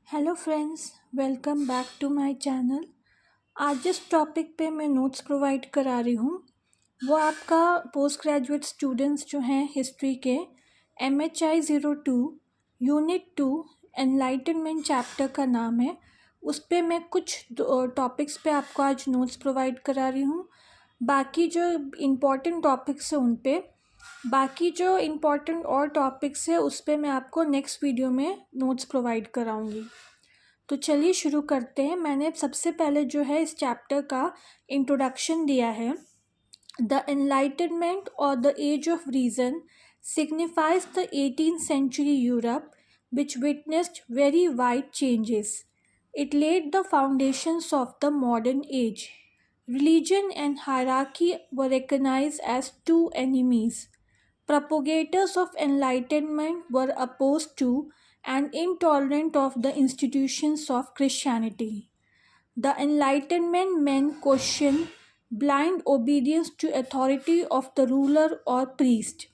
Hello friends, welcome back to my channel. आज जिस topic पे मैं नोट्स प्रोवाइड करा रही हूँ वो आपका पोस्ट ग्रेजुएट स्टूडेंट्स जो हैं हिस्ट्री के MHI 02 यूनिट 2 एनलाइटनमेंट चैप्टर का नाम है। उस पे मैं कुछ टॉपिक्स पे आपको आज नोट्स प्रोवाइड करा रही हूँ। बाकी जो इम्पोर्टेंट टॉपिक्स हैं उन पे, बाकी जो इम्पोर्टेंट और टॉपिक्स है उस पे मैं आपको नेक्स्ट वीडियो में नोट्स प्रोवाइड कराऊंगी। तो चलिए शुरू करते हैं। मैंने सबसे पहले जो है इस चैप्टर का इंट्रोडक्शन दिया है। द एनलाइटनमेंट और the age of reason signifies the 18th century Europe, which witnessed very wide changes. It laid the foundations of the modern age. Religion and hierarchy were recognized as two enemies. Propagators of enlightenment were opposed to and intolerant of the institutions of Christianity. The Enlightenment men questioned blind obedience to authority of the ruler or priest.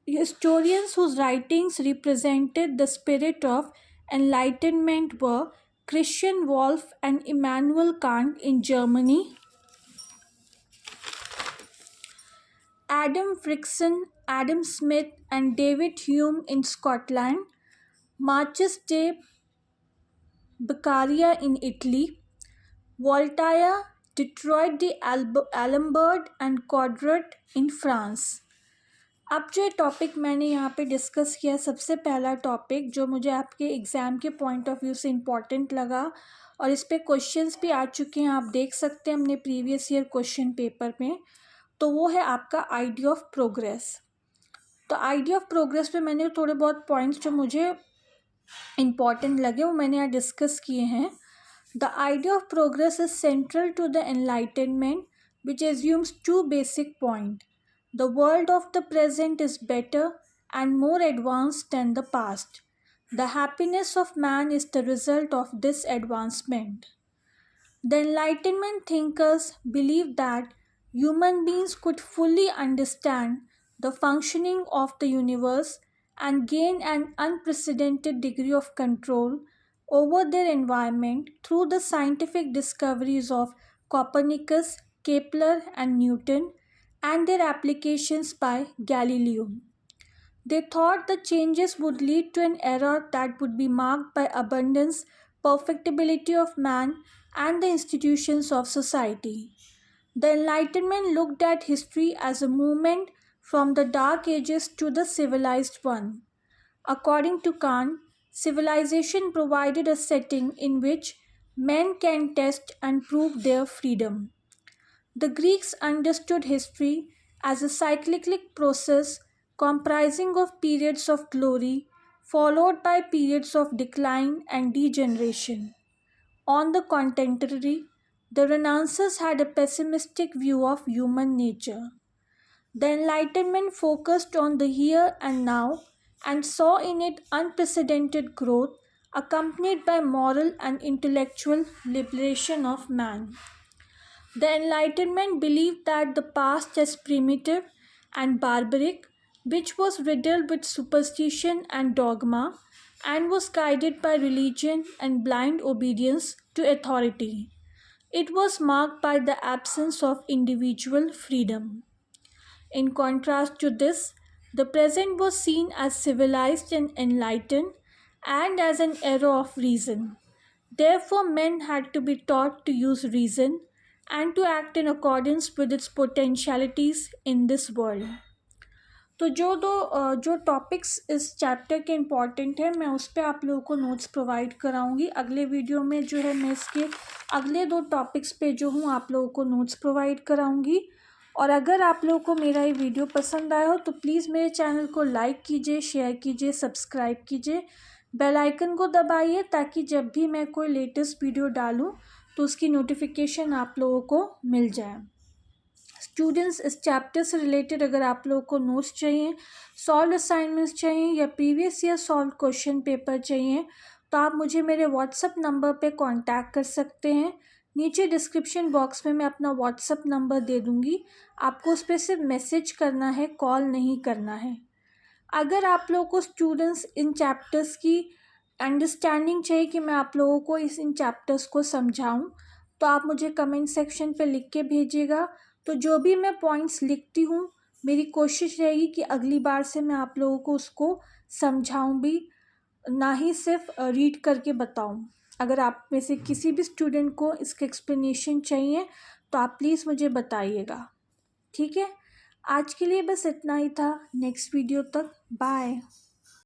Historians whose writings represented the spirit of enlightenment were Christian Wolff and Immanuel Kant in Germany, Adam Frickson, Adam Smith, and David Hume in Scotland, Marcus de Beccaria in Italy, Voltaire, Detroit de Alembert and Quadrat in France. अब जो topic मैंने यहाँ पे discuss किया, सबसे पहला topic जो मुझे आपके एग्ज़ाम के पॉइंट ऑफ व्यू से इम्पॉर्टेंट लगा और इस पे क्वेश्चंस भी आ चुके हैं, आप देख सकते हैं हमने प्रीवियस ईयर क्वेश्चन पेपर में, तो वो है आपका आइडिया ऑफ प्रोग्रेस। तो आइडिया ऑफ प्रोग्रेस पे मैंने थोड़े बहुत पॉइंट्स जो मुझे इम्पॉर्टेंट लगे वो मैंने यहाँ डिस्कस किए हैं। The idea of progress is central to the enlightenment which assumes to basic point. The world of the present is better and more advanced than the past. The happiness of man is the result of this advancement. The Enlightenment thinkers believed that human beings could fully understand the functioning of the universe and gain an unprecedented degree of control over their environment through the scientific discoveries of Copernicus, Kepler, and Newton, and their applications by Galileo. They thought the changes would lead to an era that would be marked by abundance, perfectibility of man, and the institutions of society. The Enlightenment looked at history as a movement from the Dark Ages to the civilized one. According to Kant, civilization provided a setting in which men can test and prove their freedom. The Greeks understood history as a cyclical process comprising of periods of glory followed by periods of decline and degeneration. On the contrary, the Renaissance had a pessimistic view of human nature. The Enlightenment focused on the here and now and saw in it unprecedented growth accompanied by moral and intellectual liberation of man. The Enlightenment believed that the past as primitive and barbaric, which was riddled with superstition and dogma, and was guided by religion and blind obedience to authority. It was marked by the absence of individual freedom. In contrast to this, the present was seen as civilized and enlightened and as an era of reason. Therefore, men had to be taught to use reason and to act in accordance with its potentialities in this world. तो जो topics इस chapter के important है मैं उस पर आप लोगों को नोट्स प्रोवाइड कराऊंगी। अगले वीडियो में जो है मैं इसके अगले 2 टॉपिक्स पे जो हूँ आप लोगों को नोट्स प्रोवाइड कराऊंगी। और अगर आप लोगों को मेरा ये वीडियो पसंद आया हो तो प्लीज़ मेरे चैनल को लाइक कीजिए, शेयर कीजिए, सब्सक्राइब कीजिए, बेल आइकन को दबाइए ताकि जब भी मैं कोई लेटेस्ट वीडियो डालूँ तो उसकी नोटिफिकेशन आप लोगों को मिल जाए। स्टूडेंट्स, इस चैप्टर से रिलेटेड अगर आप लोगों को नोट्स चाहिए, सॉल्व असाइनमेंट्स चाहिए या previous year solve question paper चाहिए तो आप मुझे मेरे व्हाट्सअप नंबर पे कांटेक्ट कर सकते हैं। नीचे डिस्क्रिप्शन बॉक्स में मैं अपना व्हाट्सअप नंबर दे दूँगी, आपको उस पर सिर्फ मैसेज करना है, कॉल नहीं करना है। अगर आप लोगों को स्टूडेंट्स इन चैप्टर्स की अंडरस्टैंडिंग चाहिए कि मैं आप लोगों को इन चैप्टर्स को समझाऊं, तो आप मुझे कमेंट सेक्शन पे लिख के भेजिएगा। तो जो भी मैं पॉइंट्स लिखती हूँ, मेरी कोशिश रहेगी कि अगली बार से मैं आप लोगों को उसको समझाऊं भी, ना ही सिर्फ रीड करके बताऊं। अगर आप में से किसी भी स्टूडेंट को इसका एक्सप्लेनेशन चाहिए तो आप प्लीज़ मुझे बताइएगा, ठीक है। आज के लिए बस इतना ही था। नेक्स्ट वीडियो तक बाय।